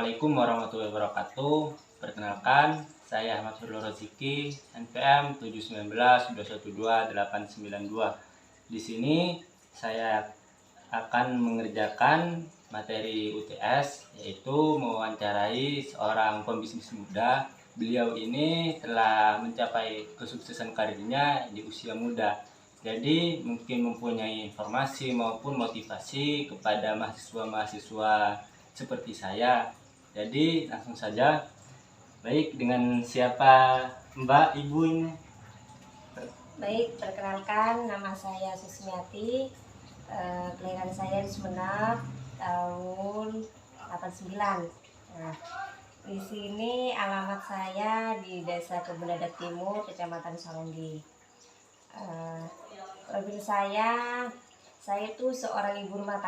Assalamualaikum warahmatullahi wabarakatuh. Perkenalkan, saya Ahmad Firul Roziki, NPM 719212892. Di sini saya akan mengerjakan materi UTS, yaitu mewawancarai seorang pembisnis muda. Beliau ini telah mencapai kesuksesan karirnya di usia muda. Jadi mungkin mempunyai informasi maupun motivasi kepada mahasiswa-mahasiswa seperti saya. Jadi langsung saja. Baik, dengan siapa Mbak Ibu ini? Baik, perkenalkan nama saya Susmiati. Kelahiran saya di Sumeneb tahun 89. Nah, di sini alamat saya di Desa Kebun Timur, Kecamatan Salonggi. Profil saya itu seorang ibu rumah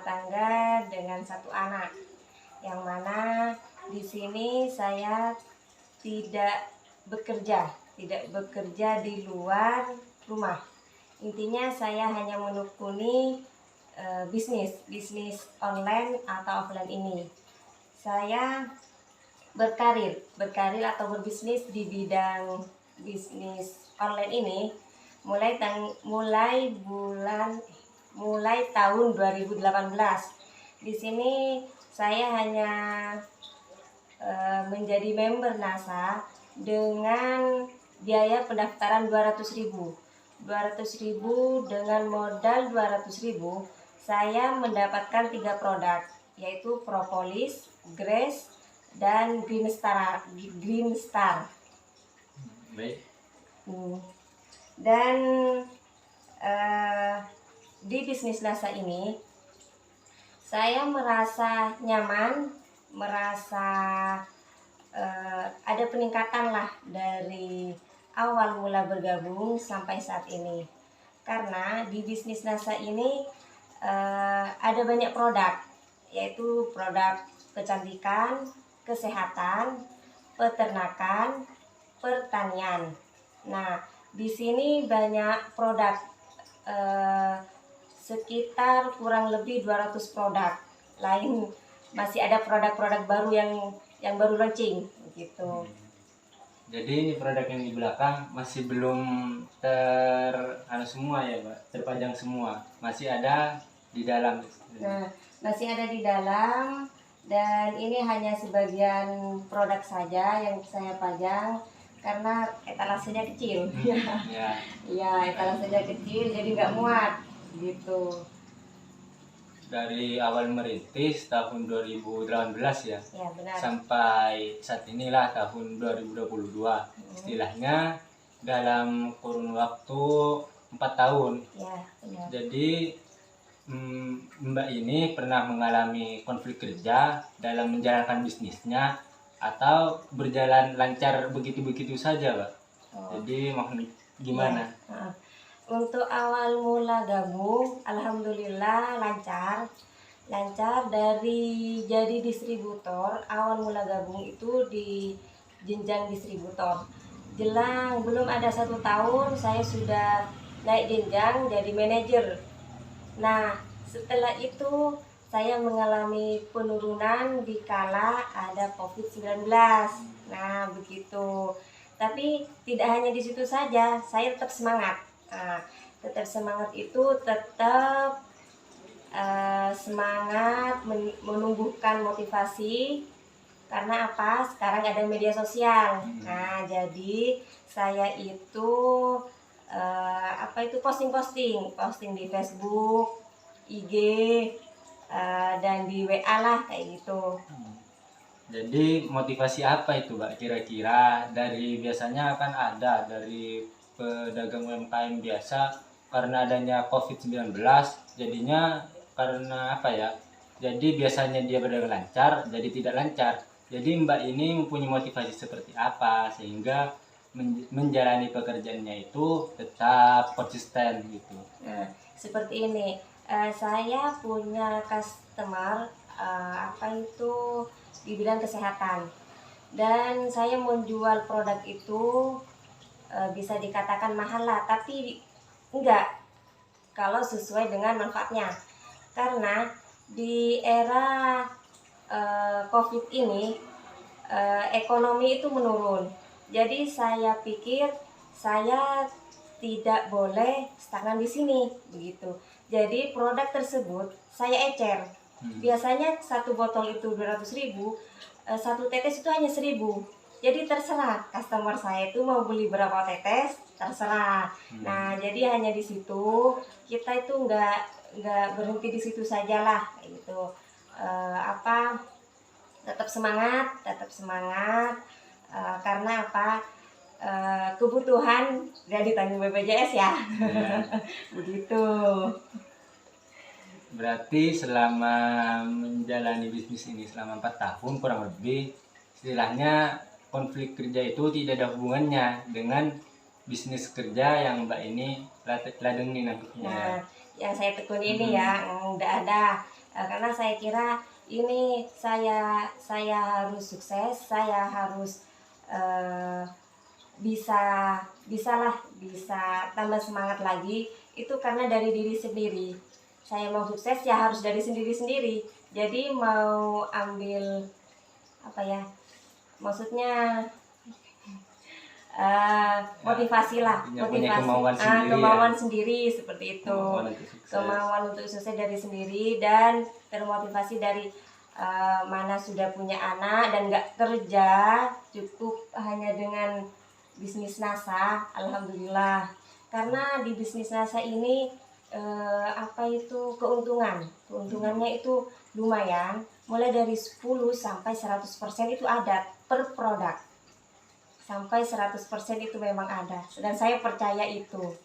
tangga dengan satu anak, yang mana di sini saya tidak bekerja di luar rumah. Intinya saya hanya menekuni bisnis online atau offline ini. Saya berkarir atau berbisnis di bidang bisnis online ini mulai tahun 2018. Di sini saya hanya menjadi member NASA dengan biaya pendaftaran 200.000. Dengan modal 200.000 saya mendapatkan 3 produk, yaitu Propolis, Grace, dan Green Star. Baik. Dan di bisnis NASA ini saya merasa nyaman, ada peningkatan lah dari awal mula bergabung sampai saat ini. Karena di bisnis NASA ini ada banyak produk, yaitu produk kecantikan, kesehatan, peternakan, pertanian. Nah, di sini banyak produk, sekitar kurang lebih 200 produk. Lain masih ada produk-produk baru yang baru launching gitu. Jadi ini produk yang di belakang masih belum semua ya, Pak, terpajang semua. Masih ada di dalam. Nah, masih ada di dalam, dan ini hanya sebagian produk saja yang saya pajang karena etalasenya kecil. Ya. Iya, etalasenya kecil jadi nggak muat gitu. Dari awal merintis tahun 2018 ya, Ya, benar. sampai saat inilah tahun 2022. Istilahnya dalam kurun waktu 4 tahun. Ya, benar. Jadi Mbak ini pernah mengalami konflik kerja dalam menjalankan bisnisnya atau berjalan lancar begitu-begitu saja, Pak? Jadi mohon gimana? Ya. Untuk awal mula gabung, alhamdulillah lancar dari jadi distributor. Awal mula gabung itu di jenjang distributor. Belum ada 1 tahun saya sudah naik jenjang jadi manajer. Nah, setelah itu saya mengalami penurunan dikala ada COVID-19. Nah, begitu. Tapi tidak hanya di situ saja, saya tetap semangat. Tetap semangat itu semangat menumbuhkan motivasi. Karena apa? Sekarang ada media sosial. Nah, jadi saya itu posting di Facebook, IG, dan di WA lah kayak gitu. Jadi motivasi apa itu, Mbak, kira-kira? Dari biasanya kan ada dari pedagang UMKM biasa, karena adanya COVID-19 jadinya karena apa ya? Jadi biasanya dia berdagang lancar, jadi tidak lancar. Jadi Mbak ini mempunyai motivasi seperti apa sehingga menjalani pekerjaannya itu tetap konsisten gitu? Nah, seperti ini. Saya punya customer di bidang kesehatan, dan saya menjual produk itu bisa dikatakan mahal lah, tapi enggak kalau sesuai dengan manfaatnya. Karena di era COVID ini ekonomi itu menurun. Jadi saya pikir saya tidak boleh stagnan di sini begitu. Jadi produk tersebut saya ecer. Biasanya satu botol itu 200.000, satu tetes itu hanya 1.000. Jadi terserah customer saya itu mau beli berapa tetes, terserah. Nah, jadi hanya di situ kita itu nggak berhenti di situ sajalah gitu. Tetap semangat, karena kebutuhan dari ditanggung BPJS ya. Begitu. Berarti selama menjalani bisnis ini selama 4 tahun kurang lebih, istilahnya konflik kerja itu tidak ada hubungannya dengan bisnis kerja yang Mbak ini ladeni nantinya. Nah, yang saya tekuni ini ya, enggak ada. Karena saya kira ini saya harus sukses, saya harus bisa tambah semangat lagi. Itu karena dari diri sendiri. Saya mau sukses ya harus dari sendiri. Jadi mau ambil maksudnya motivasi lah, kemauan sendiri seperti itu, kemauan untuk sukses dari sendiri dan termotivasi dari mana sudah punya anak dan nggak kerja, cukup hanya dengan bisnis NASA. Alhamdulillah, karena di bisnis NASA ini keuntungannya itu lumayan, mulai dari 10 sampai 100% itu ada per produk. Sampai 100% itu memang ada, dan saya percaya itu.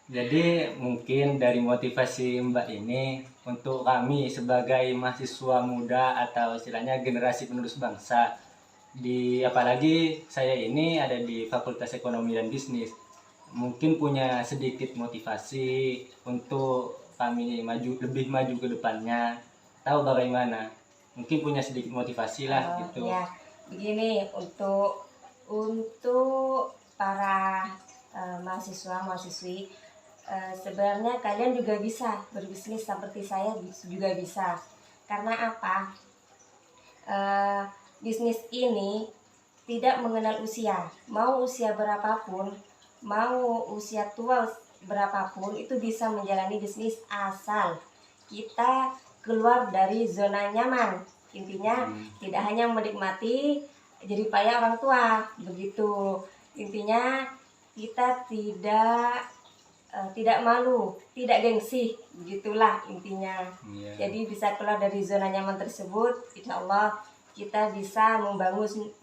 Jadi mungkin dari motivasi Mbak ini untuk kami sebagai mahasiswa muda atau istilahnya generasi penerus bangsa, apalagi saya ini ada di Fakultas Ekonomi dan Bisnis, mungkin punya sedikit motivasi untuk kami lebih maju ke depannya. Tahu bagaimana? Mungkin punya sedikit motivasi lah gitu. Ya, begini untuk para mahasiswa-mahasiswi, sebenarnya kalian juga bisa berbisnis seperti saya juga bisa. Karena apa? Bisnis ini tidak mengenal usia. Mau usia berapapun, mau usia tua berapapun, itu bisa menjalani bisnis asal kita keluar dari zona nyaman. Intinya tidak hanya menikmati jerih payah orang tua, begitu. Intinya kita tidak malu, tidak gengsi, begitulah intinya. Jadi bisa keluar dari zona nyaman tersebut, insya Allah kita bisa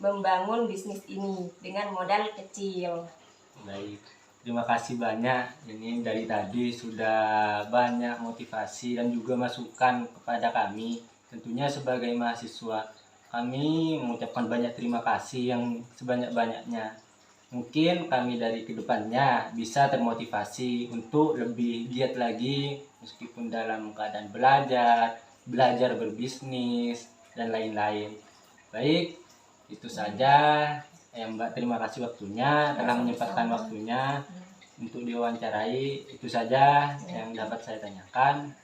membangun bisnis ini dengan modal kecil. Baik, terima kasih banyak. Ini dari tadi sudah banyak motivasi dan juga masukan kepada kami. Tentunya sebagai mahasiswa, kami mengucapkan banyak terima kasih yang sebanyak-banyaknya. Mungkin kami dari kedepannya bisa termotivasi untuk lebih giat lagi, meskipun dalam keadaan belajar berbisnis, dan lain-lain. Baik, itu saja. Mbak, terima kasih waktunya, telah menyempatkan waktunya untuk diwawancarai. Itu saja yang dapat saya tanyakan.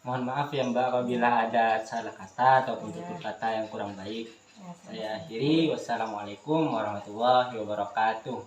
Mohon maaf ya Mbak apabila ada salah kata ataupun tutur kata yang kurang baik. Saya akhiri. Wassalamualaikum warahmatullahi wabarakatuh.